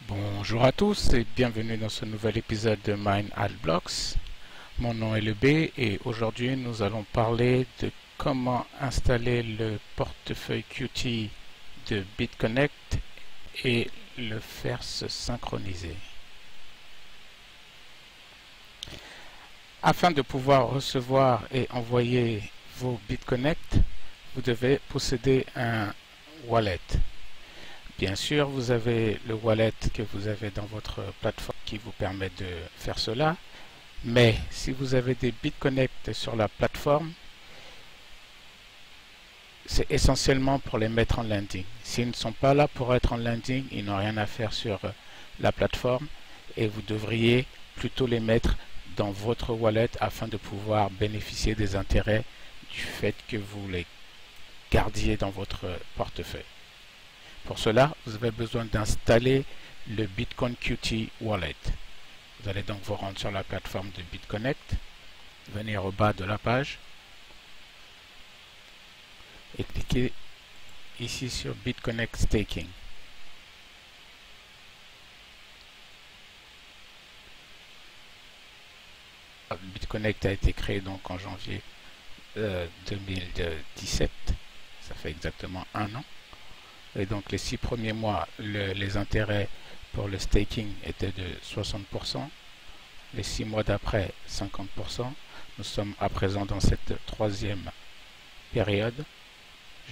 Bonjour à tous et bienvenue dans ce nouvel épisode de Mine Adblocks. Mon nom est Leb et aujourd'hui nous allons parler de comment installer le portefeuille Qt de BitConnect et le faire se synchroniser. Afin de pouvoir recevoir et envoyer vos BitConnect, vous devez posséder un wallet. Bien sûr, vous avez le wallet que vous avez dans votre plateforme qui vous permet de faire cela. Mais si vous avez des BitConnect sur la plateforme, c'est essentiellement pour les mettre en landing. S'ils ne sont pas là pour être en landing, ils n'ont rien à faire sur la plateforme et vous devriez plutôt les mettre dans votre wallet afin de pouvoir bénéficier des intérêts du fait que vous les gardiez dans votre portefeuille. Pour cela, vous avez besoin d'installer le Bitcoin Qt Wallet. Vous allez donc vous rendre sur la plateforme de BitConnect, venir au bas de la page et cliquer ici sur BitConnect Staking. BitConnect a été créé donc en janvier 2017, ça fait exactement un an. Et donc les 6 premiers mois, les intérêts pour le staking étaient de 60%. Les 6 mois d'après, 50%. Nous sommes à présent dans cette troisième période,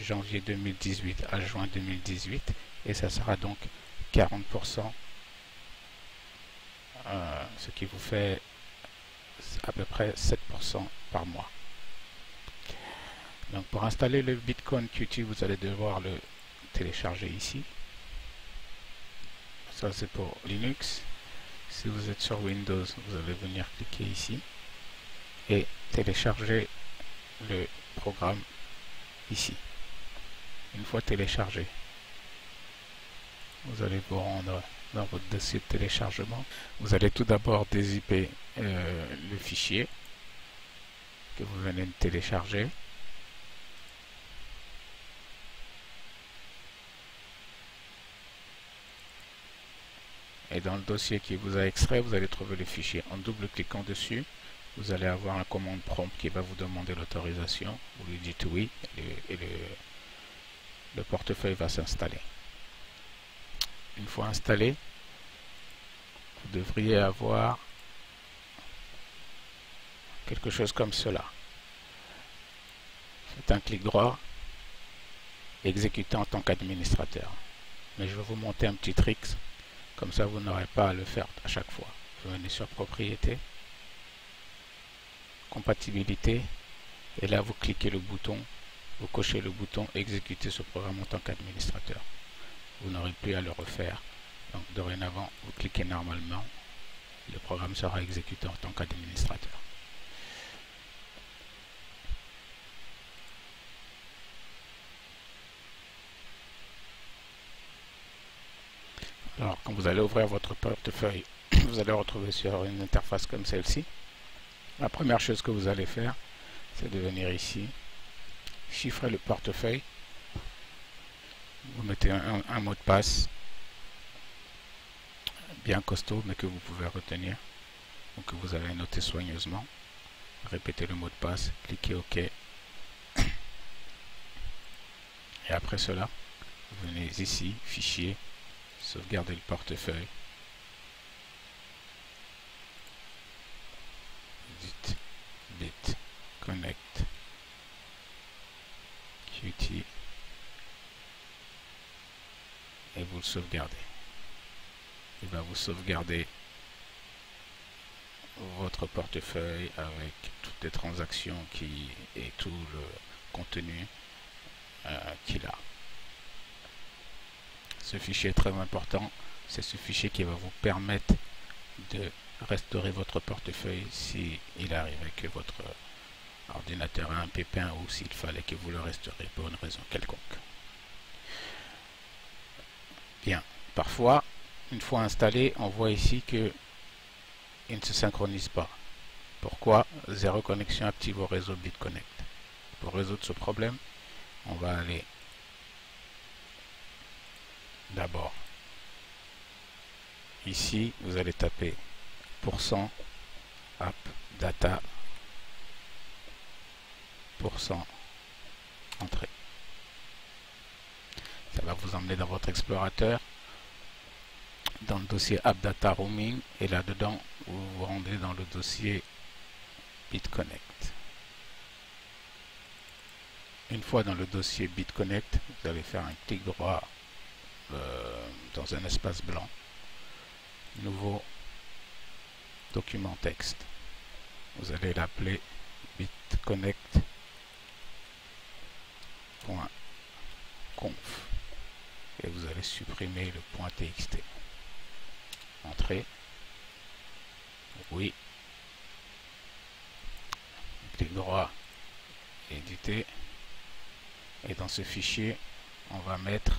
janvier 2018 à juin 2018. Et ça sera donc 40%, ce qui vous fait à peu près 7% par mois. Donc pour installer le Bitcoin Qt, vous allez devoir le télécharger ici. Ça c'est pour Linux. Si vous êtes sur Windows, vous allez venir cliquer ici et télécharger le programme ici. Une fois téléchargé, vous allez vous rendre dans votre dossier de téléchargement. Vous allez tout d'abord dézipper le fichier que vous venez de télécharger. Et dans le dossier qui vous a extrait, vous allez trouver le fichier. En double-cliquant dessus, vous allez avoir un commande prompt qui va vous demander l'autorisation. Vous lui dites oui et le portefeuille va s'installer. Une fois installé, vous devriez avoir quelque chose comme cela. Faites un clic droit, exécuter en tant qu'administrateur. Mais je vais vous montrer un petit trick. Comme ça, vous n'aurez pas à le faire à chaque fois. Vous venez sur Propriété, Compatibilité, et là, vous cliquez le bouton, vous cochez le bouton Exécuter ce programme en tant qu'administrateur. Vous n'aurez plus à le refaire. Donc, dorénavant, vous cliquez normalement, le programme sera exécuté en tant qu'administrateur. Alors, quand vous allez ouvrir votre portefeuille, vous allez retrouver sur une interface comme celle-ci. La première chose que vous allez faire, c'est de venir ici, chiffrer le portefeuille. Vous mettez un mot de passe bien costaud, mais que vous pouvez retenir, ou que vous avez noté soigneusement. Répétez le mot de passe, cliquez OK. Et après cela, vous venez ici, Fichier, sauvegarder le portefeuille. Dites BitConnect Qt et vous le sauvegardez. Il va vous sauvegarder votre portefeuille avec toutes les transactions et tout le contenu qu'il a. Ce fichier est très important, c'est ce fichier qui va vous permettre de restaurer votre portefeuille si il arrivait que votre ordinateur a un pépin ou s'il fallait que vous le restauriez pour une raison quelconque. Bien, parfois, une fois installé, on voit ici que il ne se synchronise pas. Pourquoi? Zéro connexion active au réseau BitConnect. Pour résoudre ce problème, on va aller d'abord ici vous allez taper %app data %entrée. Ça va vous emmener dans votre explorateur, dans le dossier app data roaming, et là dedans vous vous rendez dans le dossier BitConnect. Une fois dans le dossier BitConnect, vous allez faire un clic droit dans un espace blanc, nouveau document texte. Vous allez l'appeler bitconnect.conf et vous allez supprimer le .txt. Entrée. Oui. Clic droit, éditer. Et dans ce fichier, on va mettre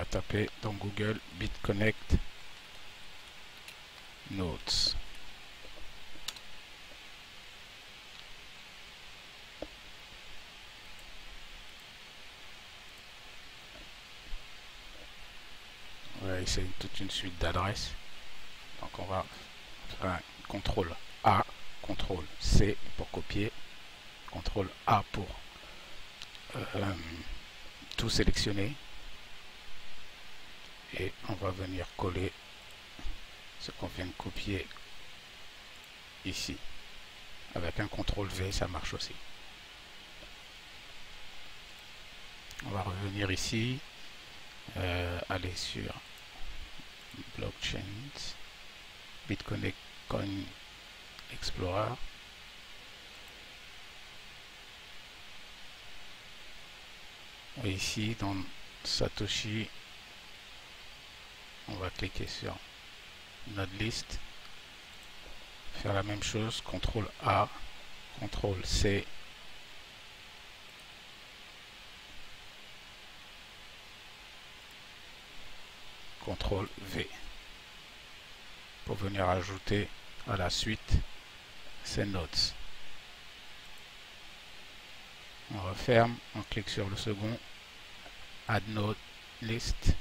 taper dans Google BitConnect Notes. On va essayer toute une suite d'adresses. Donc on va faire un CTRL A, CTRL C pour copier, CTRL A pour tout sélectionner. Et on va venir coller ce qu'on vient de copier ici. Avec un CTRL V, ça marche aussi. On va revenir ici, aller sur Blockchains, BitConnect Coin Explorer. Et ici, dans Satoshi, on va cliquer sur notre liste, faire la même chose, CTRL A, CTRL C, CTRL V pour venir ajouter à la suite ces notes. On referme, on clique sur le second, Add Node List,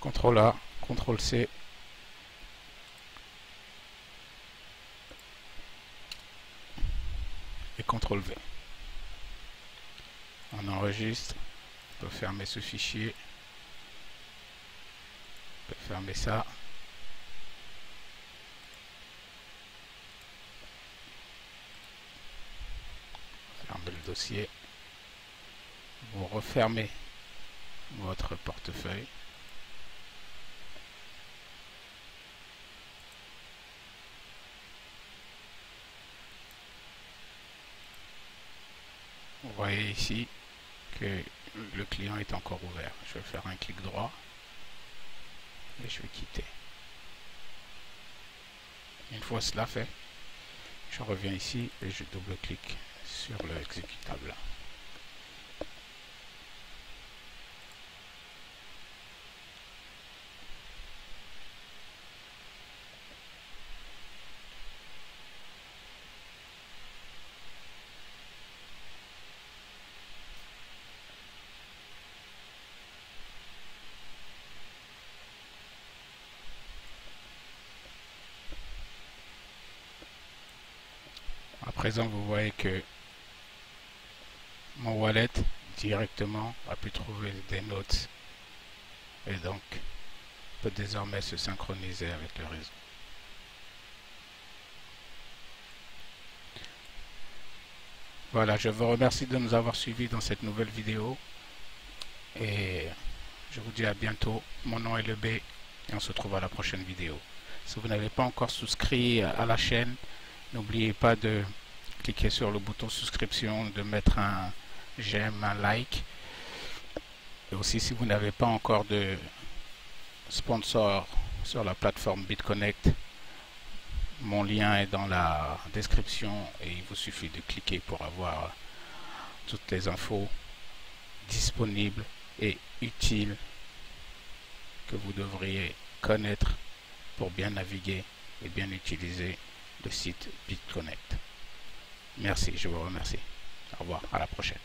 CTRL A, CTRL C, et CTRL V. On enregistre, on peut fermer ce fichier, on peut fermer ça. Fermez le dossier. Vous refermez votre portefeuille. Vous voyez ici que le client est encore ouvert. Je vais faire un clic droit et je vais quitter. Une fois cela fait, je reviens ici et je double-clique sur le exécutable. À présent, vous voyez que mon wallet directement a pu trouver des notes et donc peut désormais se synchroniser avec le réseau. Voilà, je vous remercie de nous avoir suivis dans cette nouvelle vidéo et je vous dis à bientôt. Mon nom est LeB et on se retrouve à la prochaine vidéo. Si vous n'avez pas encore souscrit à la chaîne, n'oubliez pas de cliquer sur le bouton souscription, de mettre un j'aime, un like. Et aussi, si vous n'avez pas encore de sponsor sur la plateforme BitConnect, mon lien est dans la description et il vous suffit de cliquer pour avoir toutes les infos disponibles et utiles que vous devriez connaître pour bien naviguer et bien utiliser le site BitConnect. Merci, je vous remercie. Au revoir, à la prochaine.